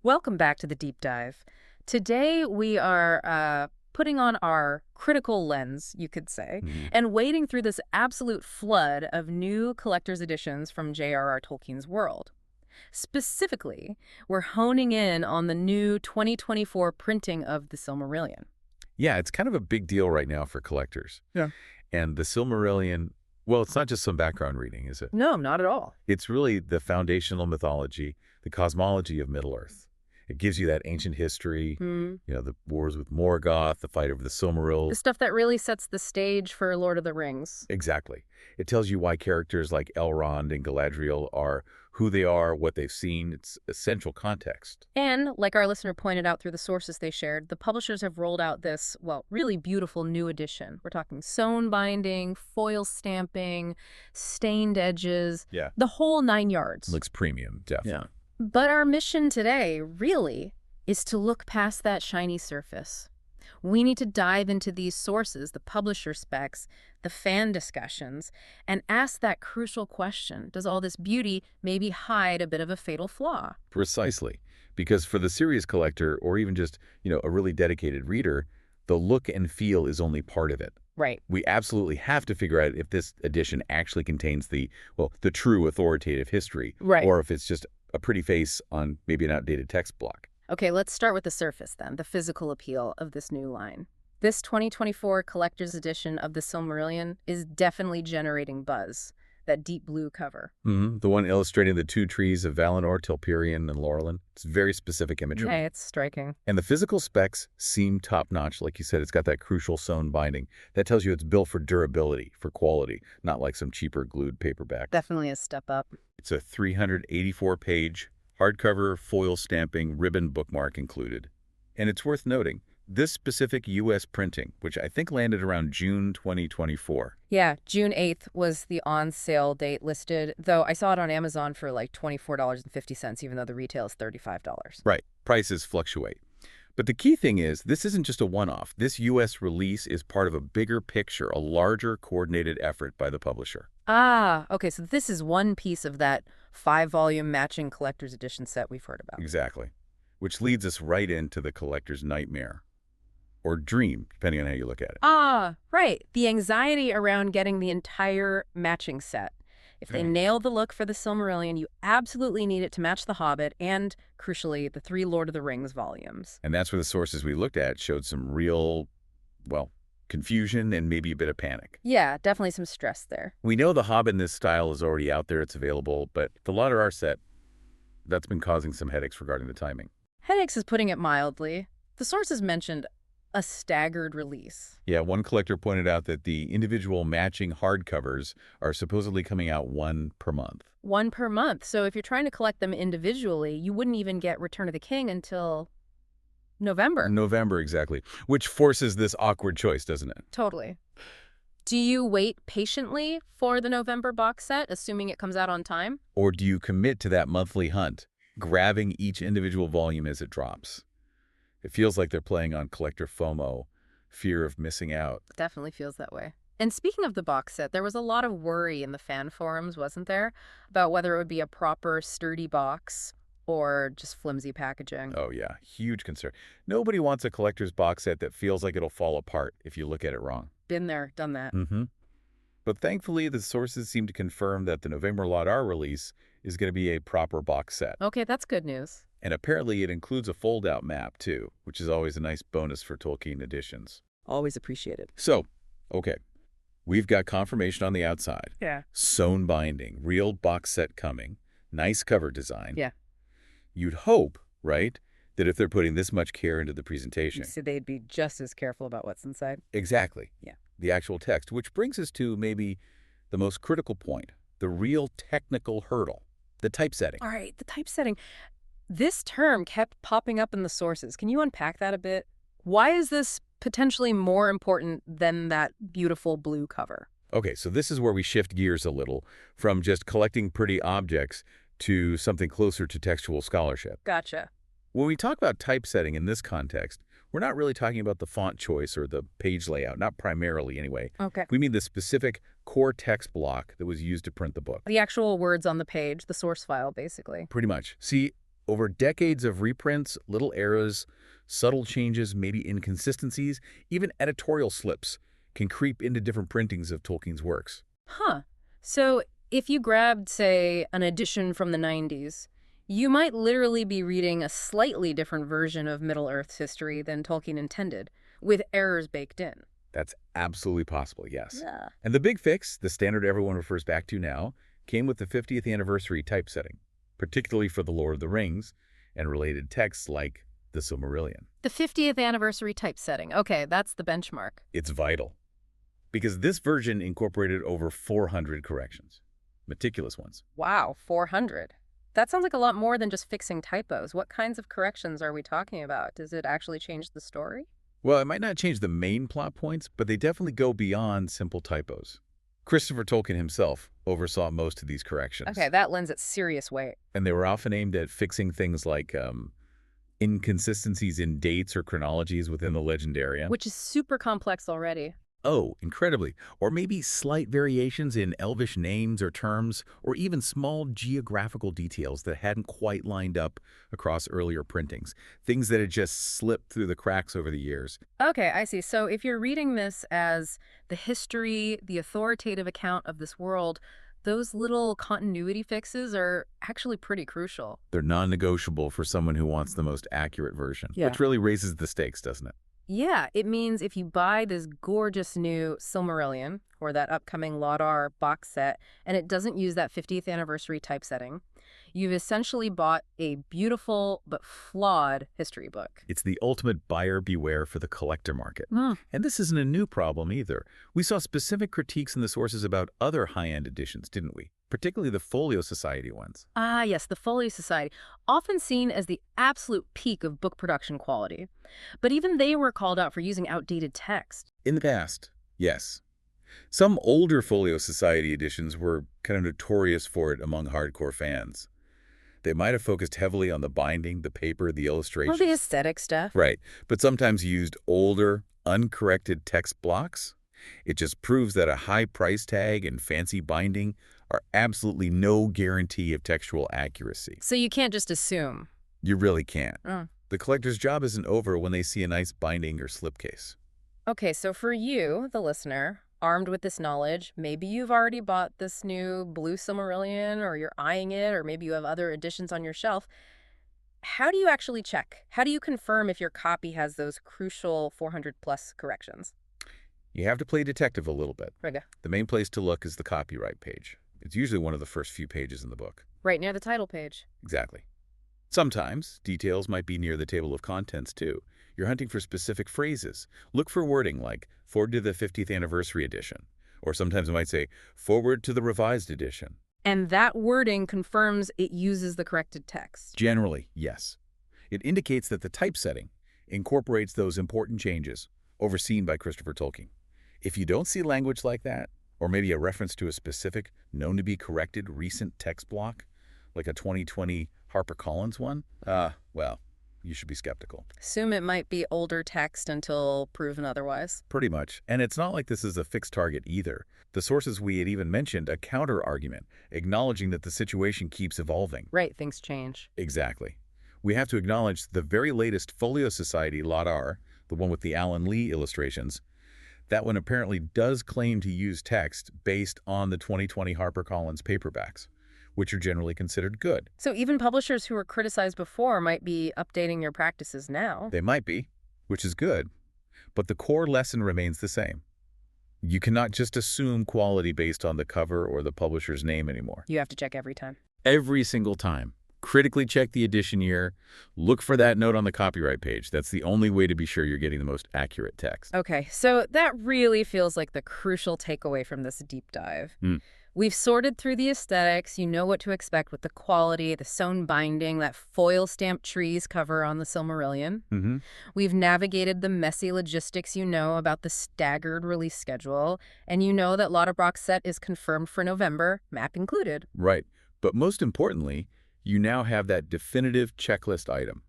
Welcome back to the deep dive. Today we are putting on our critical lens, you could say, and wading through this absolute flood of new collector's editions from J.R.R. Tolkien's world. Specifically, we're honing in on the new 2024 printing of the Silmarillion. Yeah, it's kind of a big deal right now for collectors. Yeah. And the Silmarillion, well, it's not just some background reading, is it? No, not at all. It's really the foundational mythology, the cosmology of Middle-earth. It gives you that ancient history, the wars with Morgoth, the fight over the Silmarils. The stuff that really sets the stage for Lord of the Rings. Exactly. It tells you why characters like Elrond and Galadriel are who they are, what they've seen. It's essential context. And, like our listener pointed out through the sources they shared, the publishers have rolled out this, well, really beautiful new edition. We're talking sewn binding, foil stamping, stained edges, the whole 9 yards. Looks premium, definitely. Yeah. But our mission today, really, is to look past that shiny surface. We need to dive into these sources, the publisher specs, the fan discussions, and ask that crucial question: does all this beauty maybe hide a bit of a fatal flaw? Precisely. Because for the serious collector, or even just, a really dedicated reader, the look and feel is only part of it. Right. We absolutely have to figure out if this edition actually contains the true authoritative history, or if it's just a pretty face on maybe an outdated text block. Okay, let's start with the surface then, the physical appeal of this new line. This 2024 collector's edition of the Silmarillion is definitely generating buzz, that deep blue cover. The one illustrating the 2 trees of Valinor, Telperion, and Laurelin. It's very specific imagery. Yeah, it's striking. And the physical specs seem top-notch. Like you said, it's got that crucial sewn binding. That tells you it's built for durability, for quality, not like some cheaper glued paperback. Definitely a step up. It's a 384-page hardcover, foil stamping, ribbon bookmark included. And it's worth noting, this specific U.S. printing, which I think landed around June 2024. Yeah, June 8th was the on-sale date listed, though I saw it on Amazon for like $24.50, even though the retail is $35. Right. Prices fluctuate. But the key thing is, this isn't just a one-off. This U.S. release is part of a bigger picture, a larger coordinated effort by the publisher. Ah, okay, so this is one piece of that 5-volume matching collector's edition set we've heard about. Exactly. Which leads us right into the collector's nightmare. Or dream, depending on how you look at it. Ah, right. The anxiety around getting the entire matching set. If they nail the look for the Silmarillion, you absolutely need it to match The Hobbit and, crucially, the 3 Lord of the Rings volumes. And that's where the sources we looked at showed some real, confusion and maybe a bit of panic. Yeah, definitely some stress there. We know The Hobbit in this style is already out there, it's available, but the Lord of our set, that's been causing some headaches regarding the timing. Headaches is putting it mildly. The sources mentioned a staggered release. Yeah, one collector pointed out that the individual matching hardcovers are supposedly coming out 1 per month. 1 per month. So if you're trying to collect them individually, you wouldn't even get Return of the King until November. November, exactly. Which forces this awkward choice, doesn't it? Totally. Do you wait patiently for the November box set, assuming it comes out on time? Or do you commit to that monthly hunt, grabbing each individual volume as it drops? It feels like they're playing on collector FOMO, fear of missing out. Definitely feels that way. And speaking of the box set, there was a lot of worry in the fan forums, wasn't there, about whether it would be a proper, sturdy box or just flimsy packaging. Oh, yeah. Huge concern. Nobody wants a collector's box set that feels like it'll fall apart if you look at it wrong. Been there, done that. But thankfully, the sources seem to confirm that the November Lot R release is going to be a proper box set. Okay, that's good news. And apparently it includes a fold-out map, too, which is always a nice bonus for Tolkien editions. Always appreciated. So, okay, we've got confirmation on the outside. Yeah. Sewn binding, real box set coming, nice cover design. Yeah. You'd hope, right, that if they're putting this much care into the presentation. So they'd be just as careful about what's inside. Exactly. Yeah. The actual text, which brings us to maybe the most critical point, the real technical hurdle, the typesetting. All right, the typesetting. This term kept popping up in the sources. Can you unpack that a bit? Why is this potentially more important than that beautiful blue cover? Okay, so this is where we shift gears a little from just collecting pretty objects to something closer to textual scholarship. Gotcha. When we talk about typesetting in this context, we're not really talking about the font choice or the page layout, not primarily anyway. Okay. We mean the specific core text block that was used to print the book. The actual words on the page, the source file, basically. Pretty much. See, Over decades of reprints, little errors, subtle changes, maybe inconsistencies, even editorial slips can creep into different printings of Tolkien's works. Huh. So if you grabbed, say, an edition from the 90s, you might literally be reading a slightly different version of Middle-earth's history than Tolkien intended, with errors baked in. That's absolutely possible, yes. Yeah. And the big fix, the standard everyone refers back to now, came with the 50th anniversary typesetting, particularly for The Lord of the Rings and related texts like the Silmarillion. The 50th anniversary typesetting. Okay, that's the benchmark. It's vital, because this version incorporated over 400 corrections, meticulous ones. Wow, 400. That sounds like a lot more than just fixing typos. What kinds of corrections are we talking about? Does it actually change the story? Well, it might not change the main plot points, but they definitely go beyond simple typos. Christopher Tolkien himself oversaw most of these corrections. Okay, that lends it serious weight. And they were often aimed at fixing things like inconsistencies in dates or chronologies within the legendarium. Which is super complex already. Oh, incredibly. Or maybe slight variations in Elvish names or terms, or even small geographical details that hadn't quite lined up across earlier printings. Things that had just slipped through the cracks over the years. Okay, I see. So if you're reading this as the history, the authoritative account of this world, those little continuity fixes are actually pretty crucial. They're non-negotiable for someone who wants the most accurate version, Yeah. which really raises the stakes, doesn't it? Yeah, it means if you buy this gorgeous new Silmarillion, or that upcoming J.R.R. box set, and it doesn't use that 50th anniversary typesetting, you've essentially bought a beautiful but flawed history book. It's the ultimate buyer beware for the collector market. Mm. And this isn't a new problem either. We saw specific critiques in the sources about other high-end editions, didn't we? Particularly the Folio Society ones. Ah, yes, the Folio Society, often seen as the absolute peak of book production quality. But even they were called out for using outdated text. In the past, yes. Some older Folio Society editions were kind of notorious for it among hardcore fans. They might have focused heavily on the binding, the paper, the illustrations. Well, the aesthetic stuff. Right, but sometimes used older, uncorrected text blocks. It just proves that a high price tag and fancy binding are absolutely no guarantee of textual accuracy. So you can't just assume. You really can't. Mm. The collector's job isn't over when they see a nice binding or slipcase. Okay, so for you, the listener, armed with this knowledge, maybe you've already bought this new blue Silmarillion, or you're eyeing it, or maybe you have other editions on your shelf. How do you actually check? How do you confirm if your copy has those crucial 400-plus corrections? You have to play detective a little bit. Riga. The main place to look is the copyright page. It's usually one of the first few pages in the book. Right near the title page. Exactly. Sometimes, details might be near the table of contents, too. You're hunting for specific phrases. Look for wording like, forward to the 50th anniversary edition. Or sometimes it might say, forward to the revised edition. And that wording confirms it uses the corrected text. Generally, yes. It indicates that the typesetting incorporates those important changes overseen by Christopher Tolkien. If you don't see language like that, or maybe a reference to a specific, known-to-be-corrected recent text block, like a 2020 HarperCollins one, well, you should be skeptical. Assume it might be older text until proven otherwise. Pretty much. And it's not like this is a fixed target either. The sources we had even mentioned a counter-argument, acknowledging that the situation keeps evolving. Right, things change. Exactly. We have to acknowledge the very latest Folio Society J.R.R., the one with the Alan Lee illustrations. That one apparently does claim to use text based on the 2020 HarperCollins paperbacks, which are generally considered good. So even publishers who were criticized before might be updating their practices now. They might be, which is good, but the core lesson remains the same. You cannot just assume quality based on the cover or the publisher's name anymore. You have to check every time. Every single time. Critically check the edition year. Look for that note on the copyright page. That's the only way to be sure you're getting the most accurate text. Okay, so that really feels like the crucial takeaway from this deep dive. We've sorted through the aesthetics. You know what to expect with the quality, the sewn binding, that foil-stamped trees cover on the Silmarillion. We've navigated the messy logistics, about the staggered release schedule, and you know that Lauterbach's set is confirmed for November, map included. Right, but most importantly, you now have that definitive checklist item.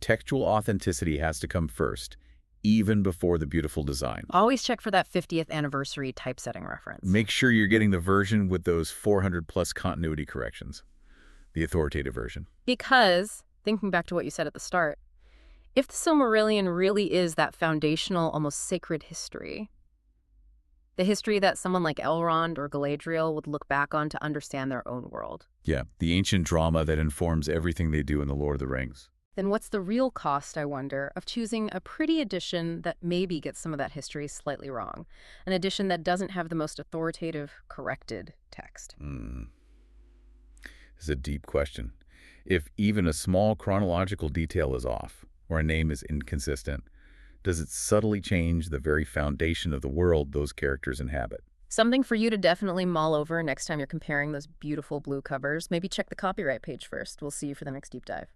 Textual authenticity has to come first, even before the beautiful design. Always check for that 50th anniversary typesetting reference. Make sure you're getting the version with those 400-plus continuity corrections. the authoritative version. Because, thinking back to what you said at the start, if the Silmarillion really is that foundational, almost sacred history, the history that someone like Elrond or Galadriel would look back on to understand their own world, Yeah, the ancient drama that informs everything they do in The Lord of the Rings. then what's the real cost, I wonder, of choosing a pretty edition that maybe gets some of that history slightly wrong? An edition that doesn't have the most authoritative, corrected text. This is a deep question. If even a small chronological detail is off, or a name is inconsistent, does it subtly change the very foundation of the world those characters inhabit? Something for you to definitely mull over next time you're comparing those beautiful blue covers. Maybe check the copyright page first. We'll see you for the next deep dive.